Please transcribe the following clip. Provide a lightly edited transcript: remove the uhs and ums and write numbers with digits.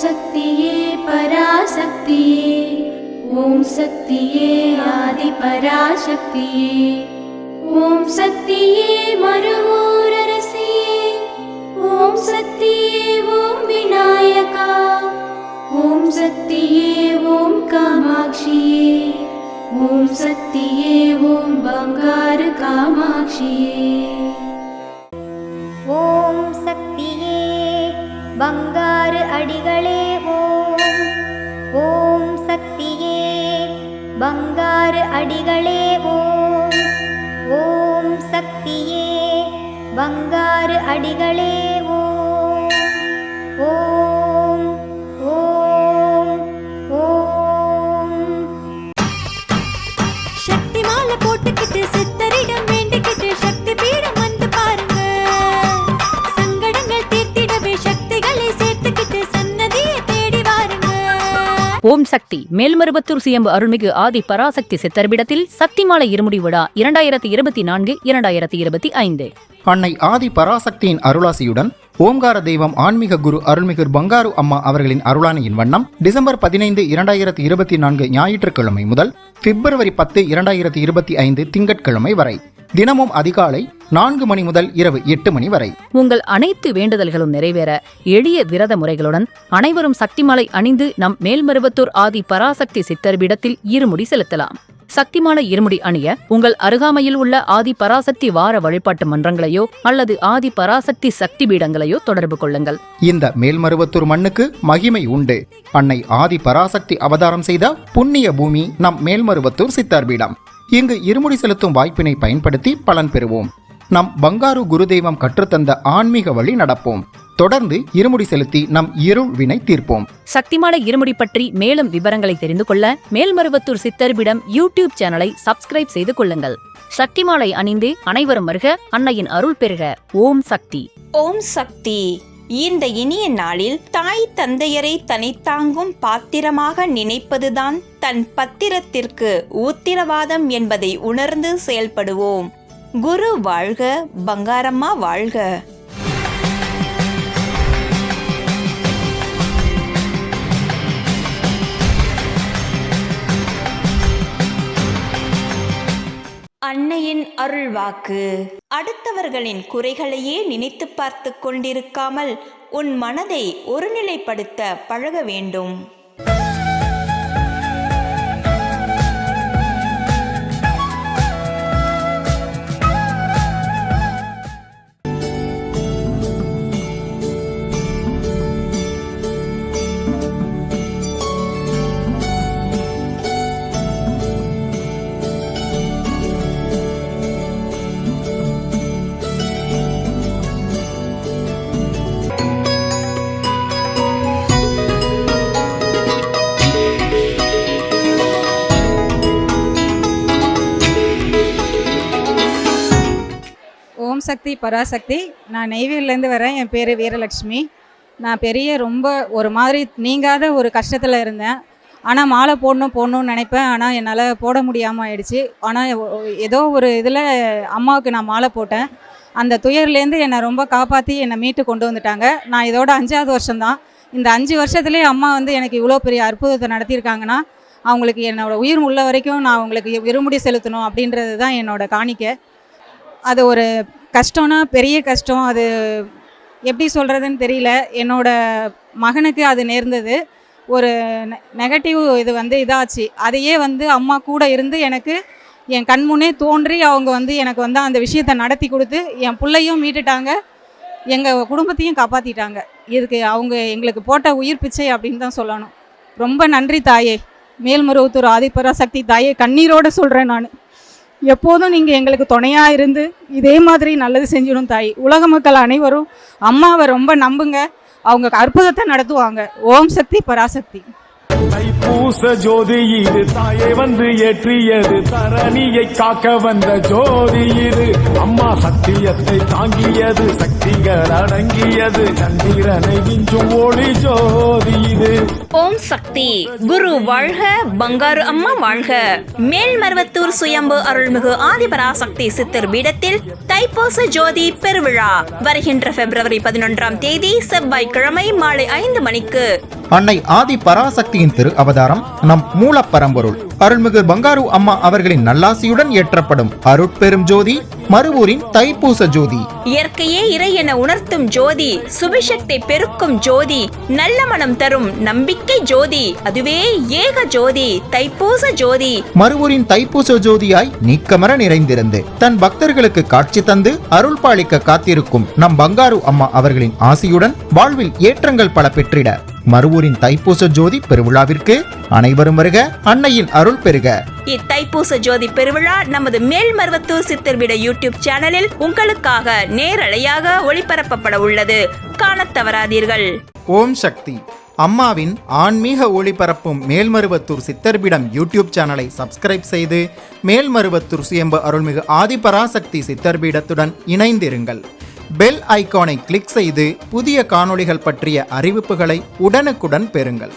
சக்தியே பராசக்தியே, ஓம் சக்தியே ஆதி பராசக்தியே, ஓம் சக்தியே மறுவூரரசியே, ஓம் சக்தியே ஓம் விநாயகா, ஓம் சக்தியே ஓம் காமாட்சியே, ஓம் சக்தியே ஓம் பங்காரு காமாட்சியே. ஓம் சக்தியே பங்காரு அடிகளே ஓம், ஓம் சக்தியே பங்காரு அடிகளே ஓம், ஓம் சக்தியே பங்காரு அடிகளே ஓம், ஓம் ஓம் ஓம். சக்தி மாலை போட்டுக்கிட்டு சித்தரிடம் வேண்டிக்கிட்டு சக்தி பீடம் வந்து பாருங்க. சங்கடங்கள் தீர்த்திடவே சக்திகளை சேர்த்துக்கிட்டு சன்னதியை தேடி வாருங்க. ஓம் சக்தி மேல்மருவத்தூர் சிஎம்பு அருள்மிகு ஆதி பராசக்தி சித்தர்பிடத்தில் சக்திமாலை இருமுடி விழா 2024-2025. அன்னை ஆதி பராசக்தியின் அருளாசியுடன் ஓம்கார தெய்வம் ஆன்மீக குரு அருள்மிகு பங்காரு அம்மா அவர்களின் அருளானையின் வண்ணம் டிசம்பர் 15, 2024 ஞாயிற்றுக்கிழமை முதல் பிப்ரவரி 10, 2025 திங்கட்கிழமை வரை தினமும் அதிகாலை 4 மணி முதல் இரவு 8 மணி வரை உங்கள் அனைத்து வேண்டுதல்களும் நிறைவேற எளிய விரத முறைகளுடன் அனைவரும் சக்திமாலை அணிந்து நம் மேல்மருவத்தூர் ஆதி பராசக்தி சித்தர்பிடத்தில் இருமுடி செலுத்தலாம். சக்திமாலை இருமுடி அணிய உங்கள் அருகாமையில் உள்ள ஆதி பராசக்தி வார வழிபாட்டு மன்றங்களையோ அல்லது ஆதி பராசக்தி சக்தி பீடங்களையோ தொடர்பு கொள்ளுங்கள். இந்த மேல்மருவத்தூர் மண்ணுக்கு மகிமை உண்டு. அன்னை ஆதி பராசக்தி அவதாரம் செய்த புண்ணிய பூமி நம் மேல்மருவத்தூர் சித்தர்பீடம். இங்கு இருமுடி செலுத்தும் வாய்ப்பினை பயன்படுத்தி பலன் பெறுவோம். நம் பங்காரு குருதெய்வம் கற்றுத்தந்த ஆன்மீக வழி நடப்போம். தொடர்ந்து இருமுடி செலுத்தி நம் இருள் வினை தீர்ப்போம். சக்திமாலை இருமுடி பற்றி மேலும் விவரங்களை தெரிந்து கொள்ள மேல்மருவத்தூர் சித்தர்பிடம் யூடியூப் சேனலை சப்ஸ்கிரைப் செய்து கொள்ளுங்கள். சக்திமாலை அணிந்து அனைவரும் வருக, அன்னையின் அருள் பெறுக. ஓம் சக்தி. ஓம் சக்தி. இந்த இனிய நாளில் தாய் தந்தையரை தனித்தாங்கும் பாத்திரமாக நினைப்பதுதான் தன் பத்திரத்திற்கு உத்திரவாதம் என்பதை உணர்ந்து செயல்படுவோம். குரு வாழ்க, பங்காரம்மா வாழ்க. அன்னையின் அருள்வாக்கு. அடுத்தவர்களின் குறைகளையே நினைத்து பார்த்து கொண்டிருக்காமல் உன் மனதை ஒருநிலைப்படுத்த பழக வேண்டும். ஓம் சக்தி பராசக்தி. நான் நெய்வேலியிலேருந்து வரேன். என் பேர் வீரலட்சுமி. நான் ரொம்ப ஒரு மாதிரி நீங்காத ஒரு கஷ்டத்தில் இருந்தேன். ஆனால் மாலை போடணும்னு நினைப்பேன். ஆனால் என்னால் போட முடியாமல் ஆயிடுச்சு. ஆனால் ஏதோ ஒரு இதில் அம்மாவுக்கு நான் மாலை போட்டேன். அந்த துயர்லேருந்து என்னை ரொம்ப காப்பாற்றி என்னை மீட்டு கொண்டு வந்துட்டாங்க. நான் இதோட 5வது வருஷம்தான். இந்த 5 வருஷத்துலேயே அம்மா எனக்கு இவ்வளோ பெரிய அற்புதத்தை நடத்தியிருக்காங்கன்னா அவங்களுக்கு என்னோடய உயிர் உள்ள வரைக்கும் நான் அவங்களுக்கு இருமுடி செலுத்தணும் அப்படின்றது தான் என்னோடய காணிக்கை. அது ஒரு கஷ்டம்னா பெரிய கஷ்டம். அது எப்படி சொல்கிறதுன்னு தெரியல. என்னோடய மகனுக்கு அது நேர்ந்தது. ஒரு நெகட்டிவ் இது இதாச்சு. அதையே அம்மா கூட இருந்து எனக்கு என் கண்முன்னே தோன்றி அவங்க எனக்கு அந்த விஷயத்தை நடத்தி கொடுத்து என் பிள்ளையும் மீட்டுட்டாங்க, எங்கள் குடும்பத்தையும் காப்பாற்றிட்டாங்க. இதுக்கு அவங்க எங்களுக்கு போட்ட உயிர் பிச்சை அப்படின்னு தான் சொல்லணும். ரொம்ப நன்றி தாயே. மேல்மருவத்தூர் ஆதிபராசக்தி தாயே, கண்ணீரோடு சொல்கிறேன் நான். எப்போதும் நீங்கள் எங்களுக்கு துணையாக இருந்து இதே மாதிரி நல்லது செஞ்சிடும் தாய். உலக மக்கள் அனைவரும் அம்மாவை ரொம்ப நம்புங்க, அவங்க அற்புதத்தை நடத்துவாங்க. ஓம் சக்தி பராசக்தி. தைப்பூச ஜோதி இது தாயே ஏற்றியது, தரணியை காக்க வந்த ஜோதி இது. அம்மா சத்தியத்தை தாங்கியது, சக்திகள் அடங்கியது, சந்திரனை விஞ்சும் ஒளி ஜோதி இது. ஓம் சக்தி. குரு வாழ்க, பங்காரு அம்மா வாழ்க. மேல்மருவத்தூர் சுயம்பு அருள்மிகு ஆதிபராசக்தி சித்தர் பீடத்தில் தைப்பூச ஜோதி பெருவிழா வருகின்ற பிப்ரவரி 11ஆம் தேதி செவ்வாய்க்கிழமை மாலை 5 மணிக்கு. அன்னை ஆதி பராசக்தியின் திரு அவதாரம் நம் மூலப்பரம்பொருள் அருள்மிகு பங்காரு அம்மா அவர்களின் நல்லாசியுடன் ஏற்றப்படும் அருட்பெரும் ஜோதி மருவூரின் தைப்பூச ஜோதி. இயற்கையே இறை என உணர்த்தும் ஜோதி, சுபிசக்தி பெருக்கும் ஜோதி, நல்ல மனம் தரும் நம்பிக்கை ஜோதி, அதுவே ஏக ஜோதி, தைப்பூச ஜோதி. மருவூரின் தைப்பூச ஜோதியாய் நீக்கமர நிறைந்திருந்து தன் பக்தர்களுக்கு காட்சி தந்து அருள் பாலிக்க காத்திருக்கும் நம் பங்காரு அம்மா அவர்களின் ஆசியுடன் வாழ்வில் ஏற்றங்கள் பல பெற்றிட மருவூரின் தைப்பூச ஜோதி பெருவிழாவிற்கு அனைவரும் வருக, அன்னையின் அருள் பெறுக. இத்தைப்பூச ஜோதி பெருவிழா நமது மேல்மருவத்தூர் சித்தர்பீட யூடியூப் சேனலில் உங்களுக்காக நேரலையாக ஒளிபரப்பப்பட உள்ளது. காணத் தவறாதீர்கள். ஓம் சக்தி. அம்மாவின் ஆன்மீக ஒளிபரப்பும் மேல்மருவத்தூர் சித்தர்பீடம் யூடியூப் சேனலை சப்ஸ்கிரைப் செய்து மேல்மருவத்தூர் சுயம்பு அருள்மிகு ஆதிபராசக்தி சித்தர்பீடத்துடன் இணைந்திருங்கள். பெல் ஐகானை கிளிக் செய்து புதிய காணொளிகள் பற்றிய அறிவிப்புகளை உடனுக்குடன் பெறுங்கள்.